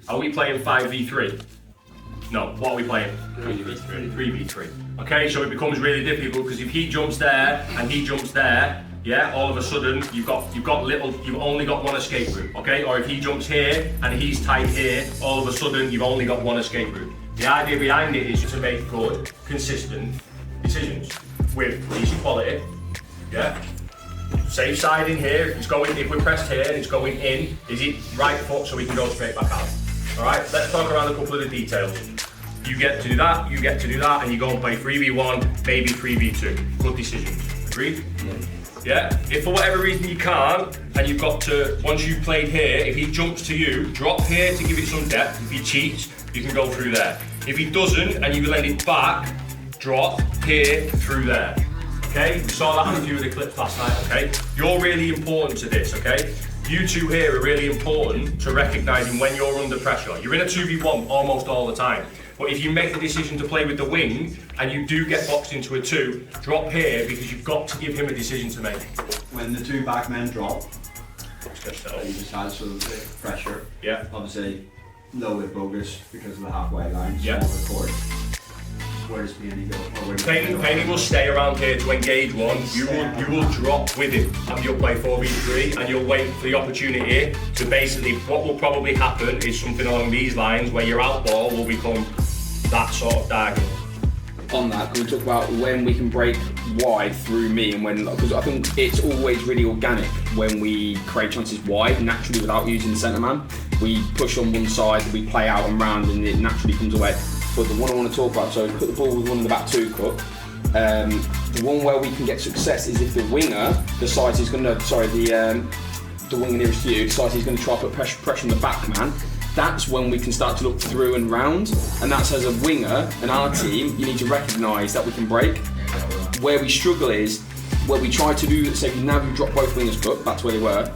Are we playing 5v3? No, what are we playing? 3v3. 3v3. Okay, so it becomes really difficult because if he jumps there and he jumps there, yeah, all of a sudden you've only got one escape route, okay? Or if he jumps here and he's tight here, all of a sudden you've only got one escape route. The idea behind it is to make good, consistent decisions with decent quality, yeah? Safe side in here, if we're pressed here and it's going in, is it right foot so we can go straight back out? Alright, let's talk around a couple of the details. You get to do that, you get to do that, and you go and play 3v1, maybe 3v2. Good decisions. Agreed? Yeah? If for whatever reason you can't, and you've got to, once you've played here, if he jumps to you, drop here to give it some depth. If he cheats, you can go through there. If he doesn't, and you let it back, drop here through there. Okay? We saw that on a few of the clips last night, okay? You're really important to this, okay? You two here are really important to recognising when you're under pressure. You're in a 2v1 almost all the time. But if you make the decision to play with the wing and you do get boxed into a 2, drop here because you've got to give him a decision to make. When the 2 back men drop, you just had sort of pressure. Yeah. Obviously, a little bit bogus because of the halfway line, yeah. Small court. Where does Peony go? Peony will stay around here to engage one. You will drop with him and you'll play 4v3 and you'll wait for the opportunity to basically, what will probably happen is something along these lines where your out ball will become that sort of diagonal. On that, can we talk about when we can break wide through me and when, because I think it's always really organic when we create chances wide naturally without using the centre man. We push on one side, we play out and round and it naturally comes away. But the one I want to talk about, so put the ball with one in the back 2 cut. The one where we can get success is if the winger decides he's going to, the winger nearest to you decides he's going to try to put pressure on the back man. That's when we can start to look through and round. And that's as a winger and our team, you need to recognise that we can break. Where we struggle is where we try to do, say now we drop both wingers cut, that's where they were,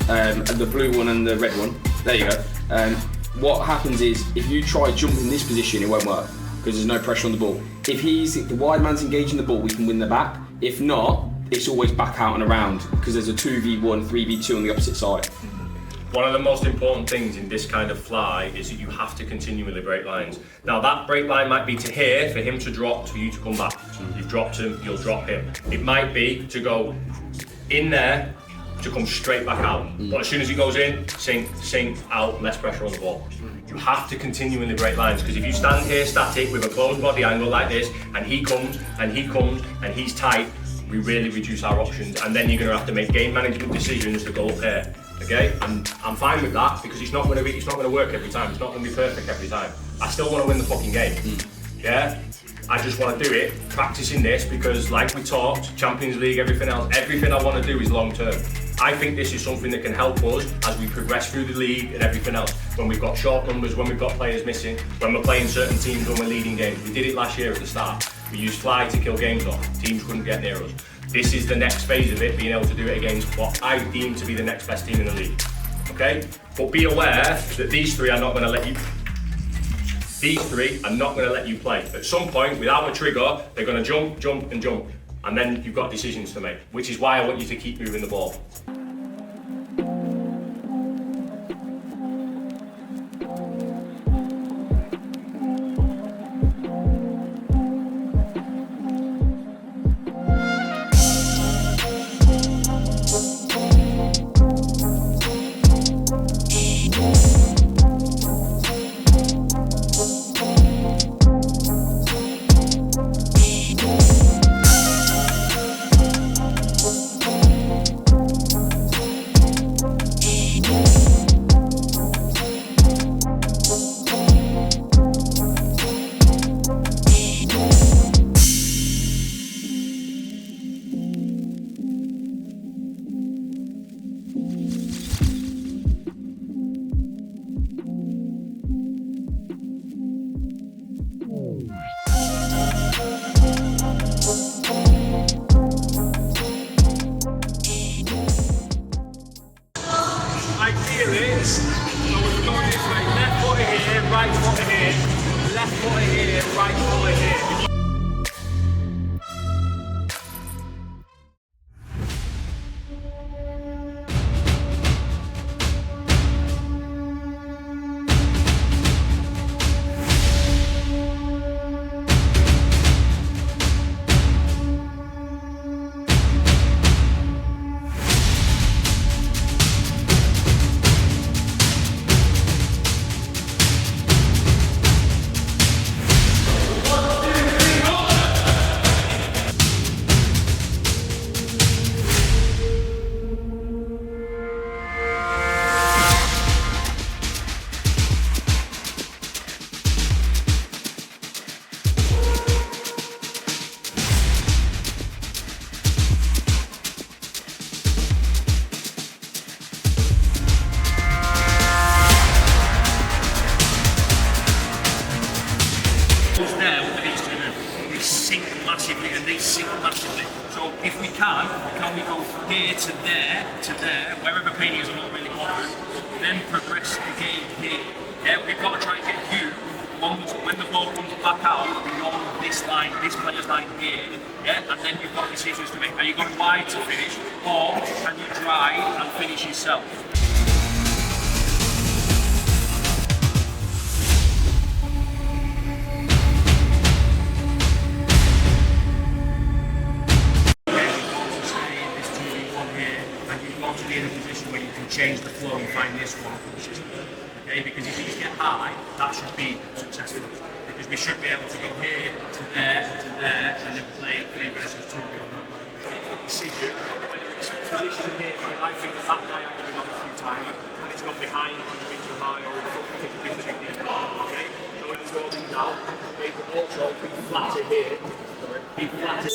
and the blue one and the red one, there you go. What happens is, if you try jump in this position, it won't work, because there's no pressure on the ball. If the wide man's engaging the ball, we can win the back. If not, it's always back out and around, because there's a 2v1, 3v2 on the opposite side. One of the most important things in this kind of fly is that you have to continually break lines. Now that break line might be to here, for him to drop, for you to come back. You've dropped him, you'll drop him. It might be to go in there, to come straight back out. But as soon as he goes in, sink, out, less pressure on the ball. You have to continually break lines, because if you stand here static with a closed body angle like this, and he comes, and he's tight, we really reduce our options, and then you're going to have to make game management decisions to go up here. Okay? And I'm fine with that, because it's not going to work every time. It's not going to be perfect every time. I still want to win the fucking game. Yeah? I just want to do it, practicing this, because like we talked, Champions League, everything else, everything I want to do is long term. I think this is something that can help us as we progress through the league and everything else. When we've got short numbers, when we've got players missing, when we're playing certain teams, when we're leading games. We did it last year at the start. We used fly to kill games off. Teams couldn't get near us. This is the next phase of it, being able to do it against what I deem to be the next best team in the league. Okay? But be aware that these 3 are not going to let you. These 3 are not going to let you play. At some point, without a trigger, they're going to jump, jump, and jump. And then you've got decisions to make, which is why I want you to keep moving the ball. massively and they sink massively. So if we can we go here to there, wherever painting is not really bothered, then progress the game here. Yeah, we've got to try and get you, when the ball comes back out, beyond this line, this player's line here, yeah, and then you've got decisions to make. Are you going wide to finish, or can you drive and finish yourself? In a position where you can change the flow and find this one consistently. Okay, because if these get high, that should be successful. Because we should be able to go here to there, and then play 3 versus 2. Decision, whether it's position here, I think that guy actually got a few times, and it's gone behind and it's been too high or it's been too high. Okay, so when it's rolling down, make the also be flatter here, be flatter.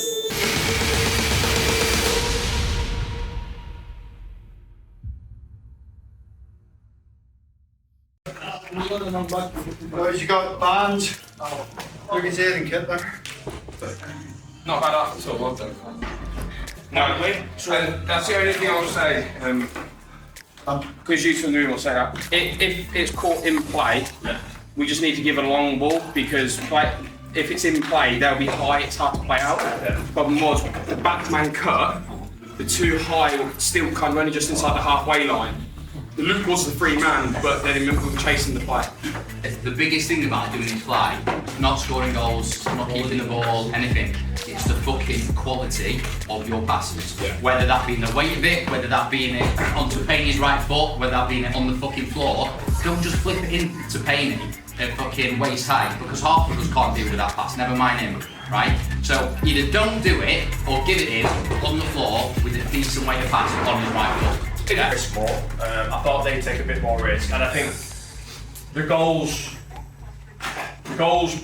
Guys, you got band, Lucas here and Kit there. Not bad at all, well done. No, so that's the only thing I'll say. Because you from the room will say that. If it's caught in play, we just need to give it a long ball because if it's in play, they'll be high, it's hard to play out. The problem was the backman cut, the too high were still kind of only just inside the halfway line. The loop was the free man, but then we were chasing the play. The biggest thing about doing this fly, not scoring goals, not keeping the ball, anything, it's the fucking quality of your passes. Yeah. Whether that be in the weight of it, whether that be in it onto Payne's right foot, whether that be in it on the fucking floor, don't just flip it into Payne at fucking waist height, because half of us can't deal with that pass, never mind him, right? So either don't do it, or give it in on the floor with a decent weight of pass on his right foot. Yeah. Risk more. I thought they'd take a bit more risk, and I think the goals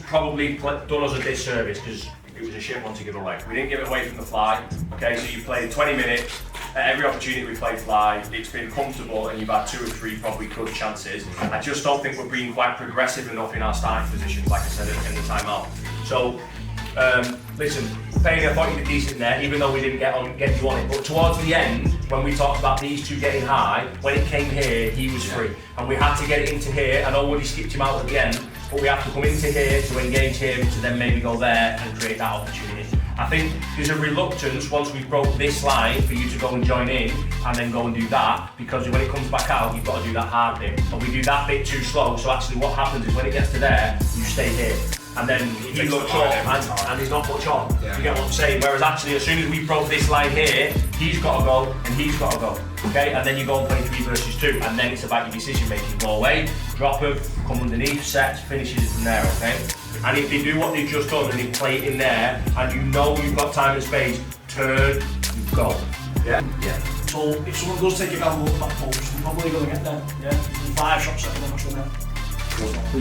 probably done us a disservice because it was a shit one to give away. We didn't give it away from the fly. Okay, so you played 20 minutes. At every opportunity we played fly, it's been comfortable, and you've had 2 or 3 probably good chances. I just don't think we're being quite progressive enough in our starting positions, like I said in the timeout. So. Listen, Payne, I thought you did decent there, even though we didn't get you on it. But towards the end, when we talked about these two getting high, when it came here, he was free. And we had to get it into here. I know Woody skipped him out at the end, but we have to come into here to engage him, to then maybe go there and create that opportunity. I think there's a reluctance once we broke this line for you to go and join in and then go and do that, because when it comes back out, you've got to do that hard bit. And we do that bit too slow, so actually what happens is when it gets to there, you stay here. And then he looks up and he's not much on. Yeah. You get what I'm saying? Whereas actually, as soon as we broke this line here, he's got to go and he's got to go. Okay? And then you go and play 3 versus 2, and then it's about your decision making. Go away, drop him, come underneath, set, finishes it from there. Okay? And if they do what they've just done and they play it in there, and you know you've got time and space, turn, go. Yeah? Yeah. So if someone does take a gamble at that post, they're probably going to get there. Yeah? 5 shots at them, I'm sure there.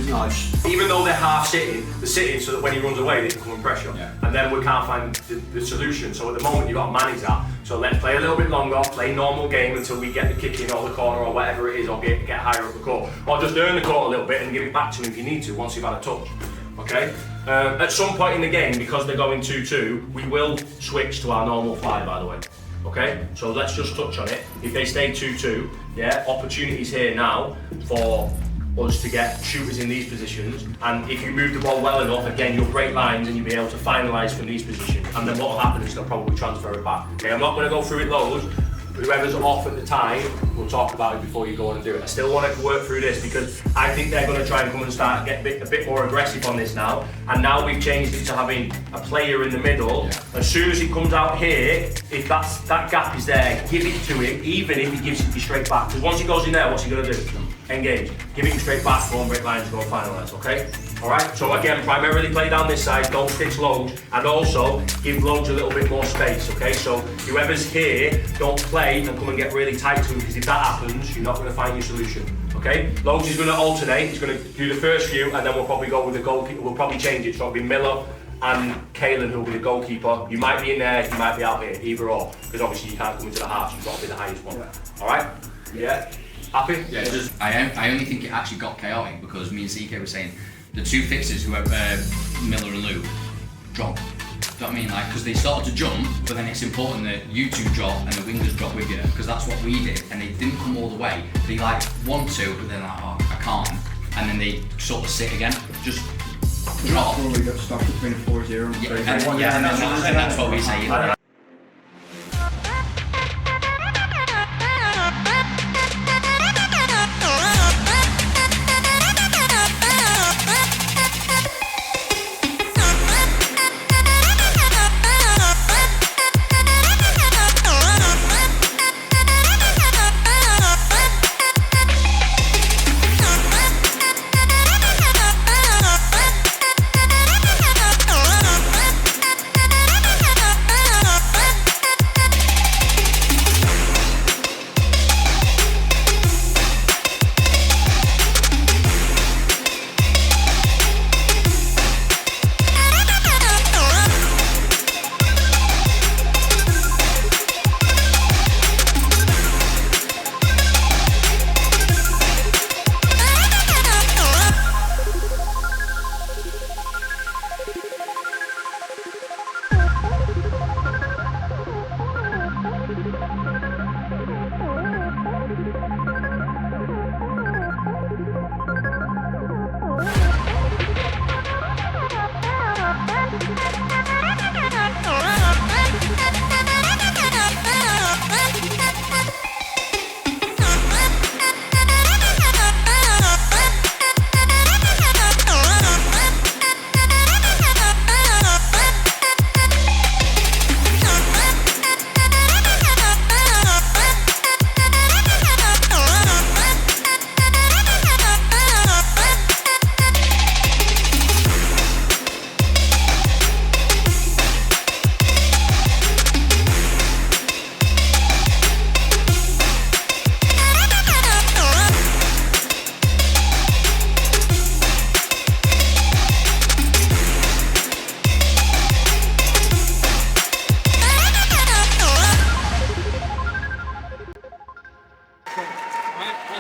Nice. Even though they're half sitting, they're sitting so that when he runs away, they can come and pressure. Yeah. And then we can't find the solution. So at the moment, you've got to manage that. So let's play a little bit longer, play normal game until we get the kick in or the corner or whatever it is, or get higher up the court. Or just earn the court a little bit and give it back to him if you need to once you've had a touch. Okay? At some point in the game, because they're going 2-2, we will switch to our normal fly, by the way. Okay? So let's just touch on it. If they stay 2-2, yeah, opportunities here now for us to get shooters in these positions, and if you move the ball well enough, again you'll break lines and you'll be able to finalise from these positions, and then what will happen is they'll probably transfer it back. Okay, I'm not going to go through it loads. Whoever's off at the time, we'll talk about it before you go on and do it. I still want to work through this because I think they're going to try and come and start get a bit more aggressive on this now. And now we've changed it to having a player in the middle. Yeah. As soon as he comes out here, if that gap is there, give it to him, even if he gives it straight back. Because once he goes in there, what's he going to do? Engage. Give it straight back, go and break lines, go and finalise, okay? Alright, so again, primarily play down this side, don't pitch loads, and also give loads a little bit more space, okay? So whoever's here, don't play and come and get really tight to him, because if that happens, you're not going to find your solution, okay? Loads is going to alternate, he's going to do the first few, and then we'll probably go with the goalkeeper, we'll probably change it, so it'll be Miller and Kalen who will be the goalkeeper. You might be in there, you might be out here, either or, because obviously you can't come into the half, you've got to be the highest one, alright? Yeah? Happy? Yeah, I only think it actually got chaotic because me and CK were saying the 2 fixers who were Miller and Lou, drop. know what I mean? Like, because they started to jump, but then it's important that you two drop and the wingers drop with you, because that's what we did, and they didn't come all the way. They like want to, but then like, oh, I can't, and then they sort of sit again, just drop. Before we got stuck between 4-0 and 3-0. And that's what we say.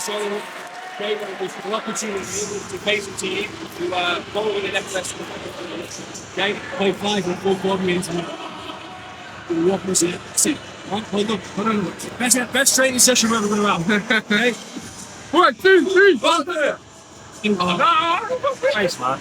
So, great an opportunity to face a team who are following an excess. Okay, play 5 or 4 club meetings and what was it? Sit. Right, hold on. Best training session we've ever been around. Okay? 1, 2, 3, 4. Nice, man.